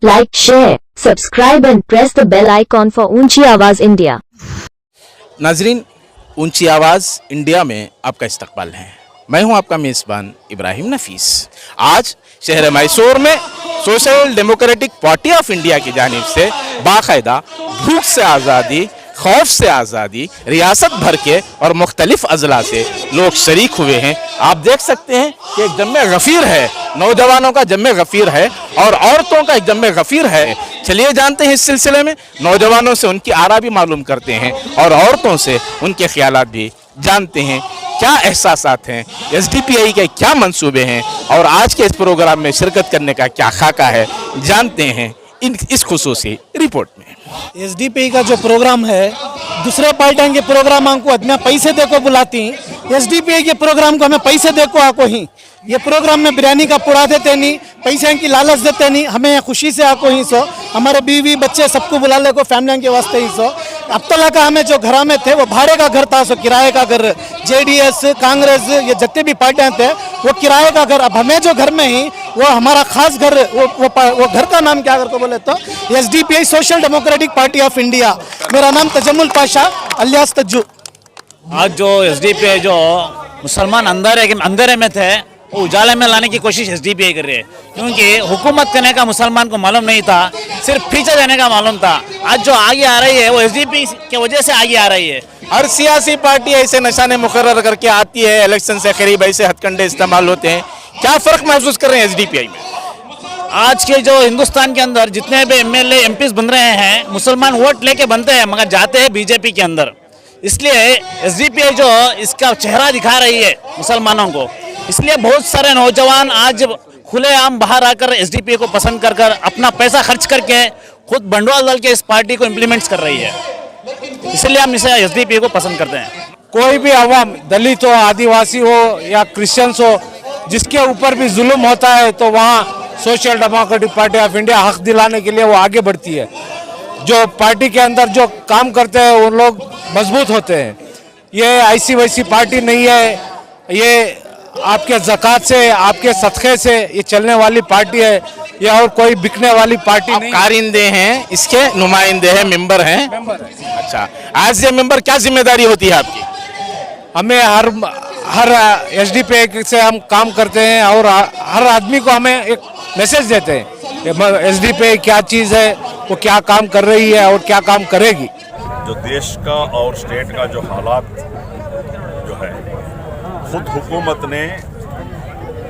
Like, share, subscribe and press the bell icon for ऊंची आवाज India. नाजरीन, ऊंची आवाज़ इंडिया में आपका इस्तकबाल है। मैं हूं आपका मेज़बान इब्राहिम नफीस। आज शहर मैसूर में social democratic party of India की जानिब से बाकायदा भूख से आज़ादी, खौफ से आज़ादी, रियासत भर के और मुख्तलिफ अजला से लोग शरीक हुए हैं। आप देख सकते हैं कि एक जम्मे गफ़ीर है, नौजवानों का जम्मे गफ़ीर है और औरतों का एक जम्मे गफ़ीर है। चलिए जानते हैं इस सिलसिले में, नौजवानों से उनकी आरा भी मालूम करते हैं और औरतों से उनके ख्यालात भी जानते हैं। क्या एहसासात हैं, एसडीपीआई के क्या मंसूबे हैं और आज के इस प्रोग्राम में शिरकत करने का क्या खाका है, जानते हैं इस खुसूसी रिपोर्ट में। एसडीपीआई का जो प्रोग्राम है, दूसरे पार्टियों के प्रोग्राम को हमें पैसे देखो बुलाती, एसडीपीआई के प्रोग्राम को हमें पैसे देखो आको ही। ये प्रोग्राम में बिरयानी का पुरा देते नहीं, पैसे की लालच देते नहीं, हमें खुशी से आको ही सो, हमारे बीवी बच्चे सबको बुला ले को फैमिली के वास्ते ही सो। अब तक का हमें जो घर में थे वो भाड़े का घर था, सो किराए का घर। जेडीएस, कांग्रेस, ये जितने भी पार्टियां थे वो किराए का घर। अब हमें जो घर में ही वो हमारा खास घर, वो घर का नाम क्या करके बोले तो SDPI social democratic party of India. मेरा नाम तजम्मुल पाशा अलियास तज्जू। आज जो एसडीपीआई जो मुसलमान अंधेरे में थे वो उजाले में लाने की कोशिश एसडीपीआई कर रही है, क्योंकि हुकूमत करने का मुसलमान को मालूम नहीं था, सिर्फ पीछे जाने का मालूम था। आज जो आगे आ रही है वो एसडीपीआई की वजह से आगे आ रही है। हर सियासी पार्टी ऐसे निशाने मुकर्रर करके आती है, इलेक्शन से करीब ऐसे हथकंडे इस्तेमाल होते हैं। क्या फ़र्क महसूस कर रहे हैं एसडीपीआई में? आज के जो हिंदुस्तान के अंदर जितने भी एमएलए एमपीज बन रहे हैं, मुसलमान वोट लेके बनते हैं मगर जाते हैं बीजेपी के अंदर। इसलिए एसडीपीआई जो इसका चेहरा दिखा रही है मुसलमानों को, इसलिए बहुत सारे नौजवान आज खुलेआम बाहर आकर एसडीपीआई को पसंद कर अपना पैसा खर्च करके खुद बंडवाल दल के इस पार्टी को इम्प्लीमेंट कर रही है। इसलिए हम इसे एसडीपीआई को पसंद करते हैं। कोई भी अवाम, दलित हो, आदिवासी हो या क्रिश्चियंस हो, जिसके ऊपर भी जुल्म होता है तो वहाँ social democratic party of India हक दिलाने के लिए वो आगे बढ़ती है। जो पार्टी के अंदर जो काम करते हैं वो लोग मजबूत होते हैं। ये ऐसी वैसी पार्टी नहीं है, ये आपके ज़कात से, आपके सदक़े से ये चलने वाली पार्टी है, या और कोई बिकने वाली पार्टी नहीं। कारिंदे हैं, इसके नुमाइंदे हैं, मेंबर हैं। अच्छा, आज ये मेंबर क्या जिम्मेदारी होती है आपकी? हमें हर एसडीपीआई से हम काम करते हैं और हर आदमी को हमें एक मैसेज देते हैं एसडीपीआई क्या चीज़ है, वो क्या काम कर रही है और क्या काम करेगी। जो देश का और स्टेट का जो हालात जो है, खुद हुकूमत ने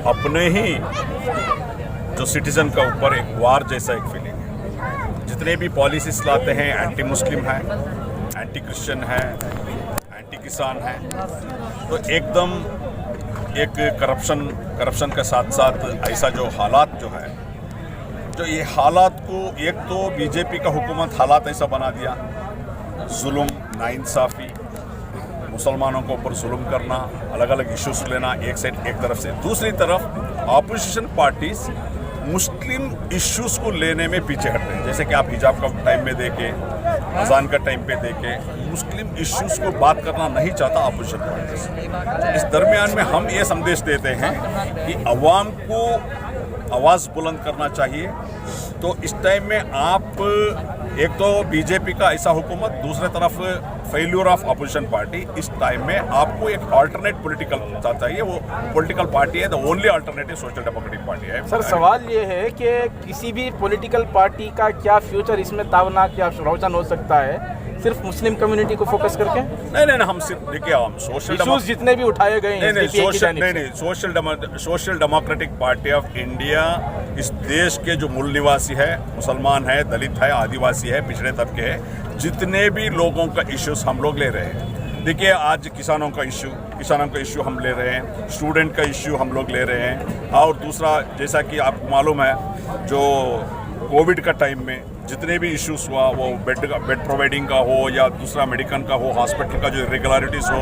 अपने ही जो सिटीज़न का ऊपर एक वार जैसा एक फीलिंग है। जितने भी पॉलिसीज लाते हैं, एंटी मुस्लिम है, एंटी क्रिश्चियन है, एंटी किसान है, तो एकदम एक करप्शन के साथ साथ ऐसा जो हालात जो है, जो ये हालात को एक तो बीजेपी का हुकूमत हालात ऐसा बना दिया, जुल्म, नाइंसाफ़ी, मुसलमानों को ऊपर जुल्म करना, अलग अलग इश्यूज लेना एक तरफ से, दूसरी तरफ अपोजिशन पार्टीज मुस्लिम इश्यूज को लेने में पीछे हटते हैं। जैसे कि आप हिजाब का टाइम में देके, अजान का टाइम पे देके मुस्लिम इश्यूज को बात करना नहीं चाहता अपोजिशन पार्टीज। इस दरमियान में हम ये संदेश देते हैं कि अवाम को आवाज़ बुलंद करना चाहिए। तो इस टाइम में आप एक तो बीजेपी का ऐसा हुकूमत, दूसरे तरफ फेल्यूर ऑफ अपोजिशन पार्टी, इस टाइम में आपको एक अल्टरनेट पॉलिटिकल चाहिए। वो पॉलिटिकल पार्टी है, the only alternative social democratic party है। सर, सवाल ये है कि किसी भी पॉलिटिकल पार्टी का क्या फ्यूचर इसमें तावनाक या रोशन हो सकता है, सिर्फ मुस्लिम कम्युनिटी को फोकस करके? नहीं, हम सिर्फ देखिए, हम सोशल जितने भी उठाए गए हैं, social democratic party of India इस देश के जो मूल निवासी है, मुसलमान है, दलित है, आदिवासी है, पिछड़े तबके है, जितने भी लोगों का इश्यूज हम लोग ले रहे हैं। देखिए, आज किसानों का इश्यू हम ले रहे हैं, स्टूडेंट का इश्यू हम लोग ले रहे हैं, और दूसरा जैसा कि आपको मालूम है, जो कोविड का टाइम में जितने भी इश्यूज हुआ, वो बेड प्रोवाइडिंग का हो या दूसरा मेडिकल का हो, हॉस्पिटल का जो इरेगुलरिटीज़ हो,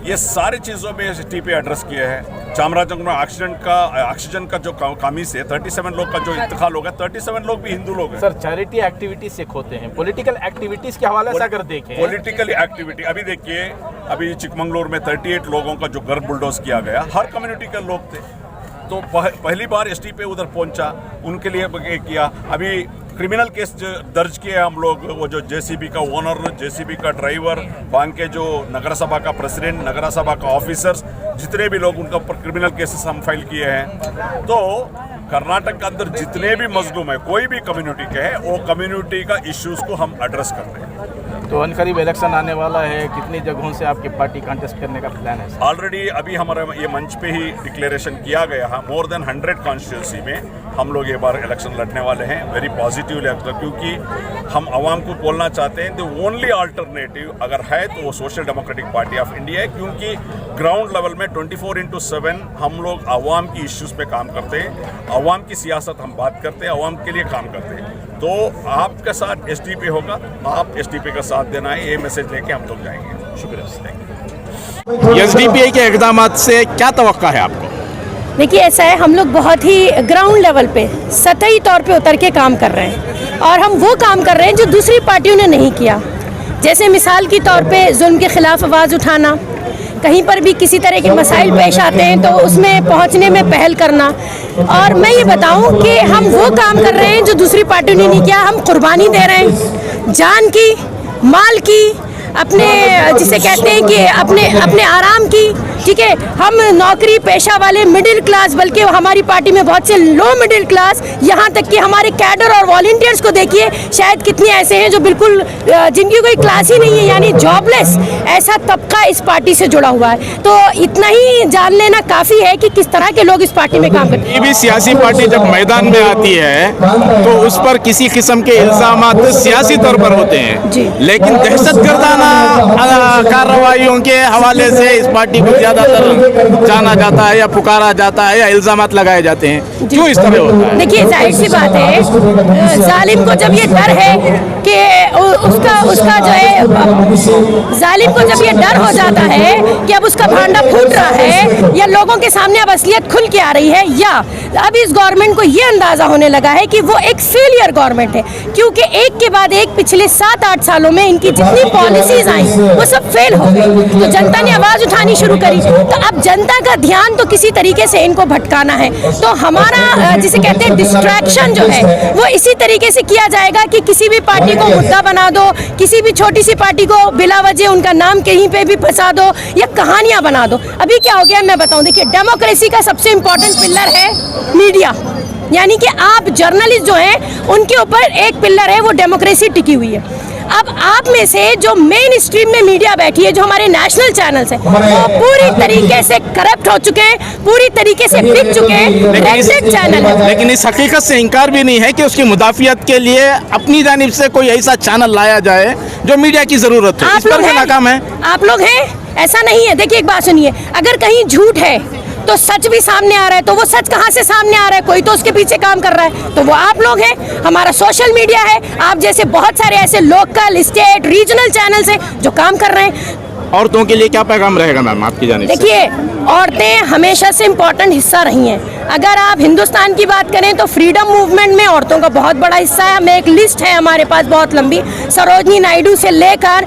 ये सारी चीज़ों में एसडीपीआई एड्रेस किए हैं। चामराजनगर में ऑक्सीजन का जो कमी से 37 लोग का जो इंतकाल हो गया, 37 लोग भी हिंदू लोग हैं। सर, चैरिटी एक्टिविटीज से खोते हैं, पॉलिटिकल एक्टिविटीज के हवाले से अगर देखें, पॉलिटिकल एक्टिविटी अभी देखिए, अभी चिकमंगलुरु में 38 लोगों का जो घर बुलडोज किया गया, हर कम्युनिटी के लोग थे। तो पहली बार एसडीपीआई उधर पहुंचा, उनके लिए किया। अभी क्रिमिनल केस दर्ज किए हम लोग, वो जो जेसीबी का ओनर, जेसीबी का ड्राइवर, वहाँ के जो नगर सभा का प्रेसिडेंट, नगर सभा का ऑफिसर्स, जितने भी लोग, उनका ऊपर क्रिमिनल केसेस हम फाइल किए हैं। तो कर्नाटक के अंदर जितने भी मजलूम है, कोई भी कम्युनिटी के हैं, वो कम्युनिटी का इश्यूज को हम एड्रेस कर रहे हैं। तो अनकरीब इलेक्शन आने वाला है, कितनी जगहों से आपकी पार्टी कंटेस्ट करने का प्लान है? ऑलरेडी अभी हमारे ये मंच पे ही डिक्लेरेशन किया गया है, मोर देन 100 कॉन्स्टिट्यूंसी में हम लोग ये बार इलेक्शन लड़ने वाले हैं। वेरी पॉजिटिव इलेक्शन, क्योंकि हम आवाम को बोलना चाहते हैं द ओनली अल्टरनेटिव अगर है तो वो social democratic party of India है, क्योंकि ग्राउंड लेवल में 24/7 हम लोग आवाम की इश्यूज पे काम करते हैं, आवाम की सियासत हम बात करते हैं, आवाम के लिए काम करते हैं। तो आपके साथ एसडीपी होगा, आप एसडीपी का साथ देना है, ये मैसेज लेके हम लोग जाएंगे। शुक्रिया। एसडीपीआई के इक़दाम से क्या तवक्का है आपको? देखिए, ऐसा है, हम लोग बहुत ही ग्राउंड लेवल पे सतही तौर पे उतर के काम कर रहे हैं, और हम वो काम कर रहे हैं जो दूसरी पार्टियों ने नहीं किया। जैसे मिसाल के तौर पे जुल्म के खिलाफ आवाज़ उठाना, कहीं पर भी किसी तरह के मसाइल पेश आते हैं तो उसमें पहुंचने में पहल करना। और मैं ये बताऊं कि हम वो काम कर रहे हैं जो दूसरी पार्टियों ने नहीं किया। हम कुर्बानी दे रहे हैं, जान की, माल की, अपने जिसे कहते हैं कि अपने आराम की, ठीक है। हम नौकरी पेशा वाले मिडिल क्लास, बल्कि हमारी पार्टी में बहुत से लो मिडिल क्लास, यहाँ तक कि हमारे कैडर और वॉलंटियर्स को देखिए, शायद कितने ऐसे हैं जो बिल्कुल जिनकी कोई क्लास ही नहीं है, यानी जॉबलेस, ऐसा तबका इस पार्टी से जुड़ा हुआ है। तो इतना ही जान लेना काफ़ी है कि किस तरह के लोग इस पार्टी में काम करते हैं। ये भी सियासी पार्टी जब मैदान में आती है तो उस पर किसी किस्म के इल्जामात सियासी तौर पर होते हैं जी, लेकिन दहशतगर्दाना कार्रवाइयों के हवाले से इस पार्टी को ज्यादातर जाना जाता है या पुकारा जाता है या इल्जामात लगाए जाते हैं। क्यों इस तरह होता है? देखिए, जाहिर सी बात है, जालिम को जब ये डर है कि उसका जो है, जालिम को जब ये डर हो जाता है कि अब उसका भांडा फूट रहा है, या लोगों के सामने अब असलियत खुल के आ रही है, या अब इस गवर्नमेंट को ये अंदाजा होने लगा है कि वो एक फेलियर गवर्नमेंट है, क्योंकि एक के बाद एक पिछले 7-8 सालों में इनकी जितनी पॉलिसीज आई वो सब फेल हो गई। तो जनता ने आवाज उठानी शुरू करी, तो अब जनता का ध्यान तो किसी तरीके से इनको भटकाना है। तो हमारा जिसे कहते हैं डिस्ट्रैक्शन जो है, वो इसी तरीके से किया जाएगा कि किसी भी पार्टी को मुद्दा बना दो, किसी भी छोटी सी पार्टी को बिला वजह उनका नाम कहीं पे भी फंसा दो या कहानियां बना दो। अभी क्या हो गया मैं बताऊं, देखिए, डेमोक्रेसी का सबसे इंपॉर्टेंट पिलर है मीडिया, यानी कि आप जर्नलिस्ट जो हैं उनके ऊपर एक पिलर है, वो डेमोक्रेसी टिकी हुई है। अब आप में से जो मेन स्ट्रीम में मीडिया बैठी है, जो हमारे नेशनल चैनल्स हैं, वो पूरी तरीके से करप्ट हो चुके हैं, पूरी तरीके से बिक चुके हैं, रेड चैनल है। लेकिन इस हकीकत से इनकार भी नहीं है कि उसकी मुदाफियत के लिए अपनी जानिब से कोई ऐसा चैनल लाया जाए जो मीडिया की जरूरत है। इस पर भी नाकाम है। आप लोग हैं, ऐसा नहीं है। देखिए, एक बात सुनिए, अगर कहीं झूठ है तो सच भी सामने आ रहा है, तो वो सच कहाँ से सामने आ रहा है? कोई तो उसके पीछे काम कर रहा है, तो वो आप लोग हैं। हमारा सोशल मीडिया है, आप जैसे बहुत सारे ऐसे लोकल, स्टेट, रीजनल चैनल्स हैं जो काम कर रहे हैं। औरतों के लिए क्या पैगाम रहेगा मैम आपकी जानिब से? देखिए, औरतें हमेशा से इम्पोर्टेंट हिस्सा रही हैं। अगर आप हिंदुस्तान की बात करें तो फ्रीडम मूवमेंट में औरतों का बहुत बड़ा हिस्सा है। हमें एक लिस्ट है हमारे पास बहुत लंबी, सरोजनी नायडू से लेकर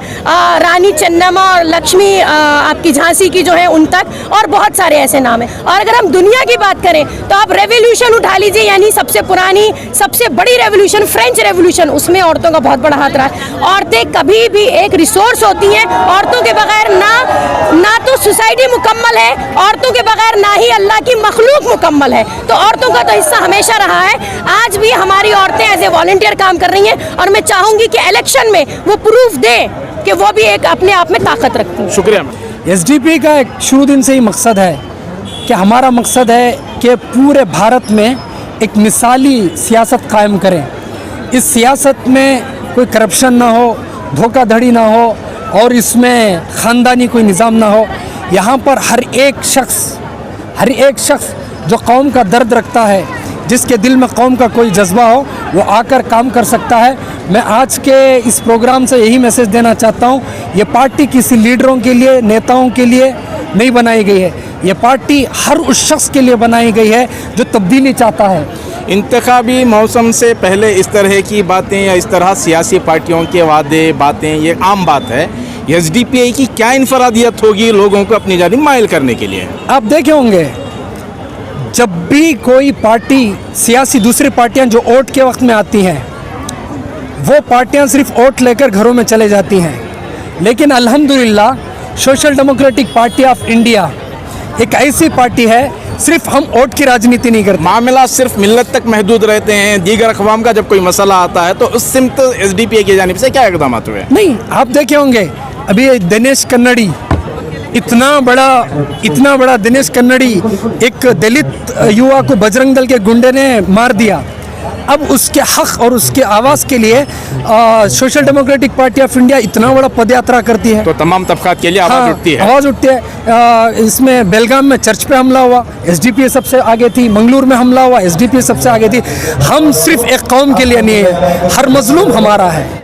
रानी चन्नम्मा और लक्ष्मी आपकी झांसी की जो है उन तक, और बहुत सारे ऐसे नाम हैं। और अगर हम दुनिया की बात करें तो आप रेवोल्यूशन उठा लीजिए, यानी सबसे पुरानी, सबसे बड़ी रेवोल्यूशन फ्रेंच रेवोल्यूशन, उसमें औरतों का बहुत बड़ा हाथ रहा है। औरतें कभी भी एक रिसोर्स होती हैं, औरतों के बगैर ना तो सोसाइटी मुकम्मल है, औरतों के बगैर ना ही अल्लाह की मखलूक मुकम्मल है। तो औरतों का तो हिस्सा हमेशा रहा है, आज भी हमारी औरतें एज ए वॉलंटियर काम कर रही हैं, और मैं चाहूंगी कि इलेक्शन में वो प्रूफ दें कि वो भी एक अपने आप में ताकत रखती हैं। शुक्रिया। एसडीपी का एक शुरू दिन से ही मकसद है कि हमारा मकसद है कि पूरे भारत में एक मिसाली सियासत कायम करें। इस सियासत में कोई करप्शन ना हो, धोखाधड़ी ना हो, और इसमें ख़ानदानी कोई निज़ाम ना हो। यहाँ पर हर एक शख्स जो कौम का दर्द रखता है, जिसके दिल में कौम का कोई जज्बा हो, वो आकर काम कर सकता है। मैं आज के इस प्रोग्राम से यही मैसेज देना चाहता हूँ, ये पार्टी किसी लीडरों के लिए, नेताओं के लिए नहीं बनाई गई है। ये पार्टी हर उस शख्स के लिए बनाई गई है जो तब्दीली चाहता है। इंतखाबी मौसम से पहले इस तरह की बातें या इस तरह सियासी पार्टियों के वादे बातें, ये आम बात है। एसडीपीआई की क्या इनफरादियत होगी लोगों को अपनी जानिब माइल करने के लिए? आप देखे होंगे जब भी कोई पार्टी सियासी दूसरी पार्टियां जो वोट के वक्त में आती हैं, वो पार्टियां सिर्फ वोट लेकर घरों में चले जाती हैं। लेकिन अल्हम्दुलिल्लाह social democratic party of India एक ऐसी पार्टी है, सिर्फ हम वोट की राजनीति नहीं करते। मामला सिर्फ मिल्लत तक महदूद रहते हैं, दीगर अक़वाम का जब कोई मसला आता है तो उस सिमत एसडीपीआई की जानिब से क्या इक़दाम हुए? नहीं, आप देखे होंगे अभी दिनेश कन्नड़ी, इतना बड़ा दिनेश कन्नड़ी, एक दलित युवा को बजरंग दल के गुंडे ने मार दिया। अब उसके हक और उसके आवाज़ के लिए social democratic party of India इतना बड़ा पदयात्रा करती है, तो तमाम तबकात के लिए आवाज़ उठती है। आवाज़ उठती है। इसमें बेलगाम में चर्च पे हमला हुआ, एसडीपीआई सबसे आगे थी। मंगलूर में हमला हुआ, एसडीपीआई सबसे आगे थी। हम सिर्फ एक कौम के लिए नहीं है, हर मजलूम हमारा है।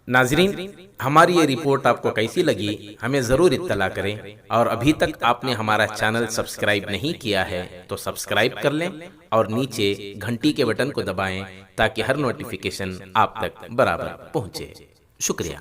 नाजरीन, हमारी ये रिपोर्ट आपको कैसी लगी हमें ज़रूर इत्तला करें, और अभी तक आपने हमारा चैनल सब्सक्राइब नहीं किया है तो सब्सक्राइब कर लें और नीचे घंटी के बटन को दबाएं ताकि हर नोटिफिकेशन आप तक बराबर पहुंचे। शुक्रिया।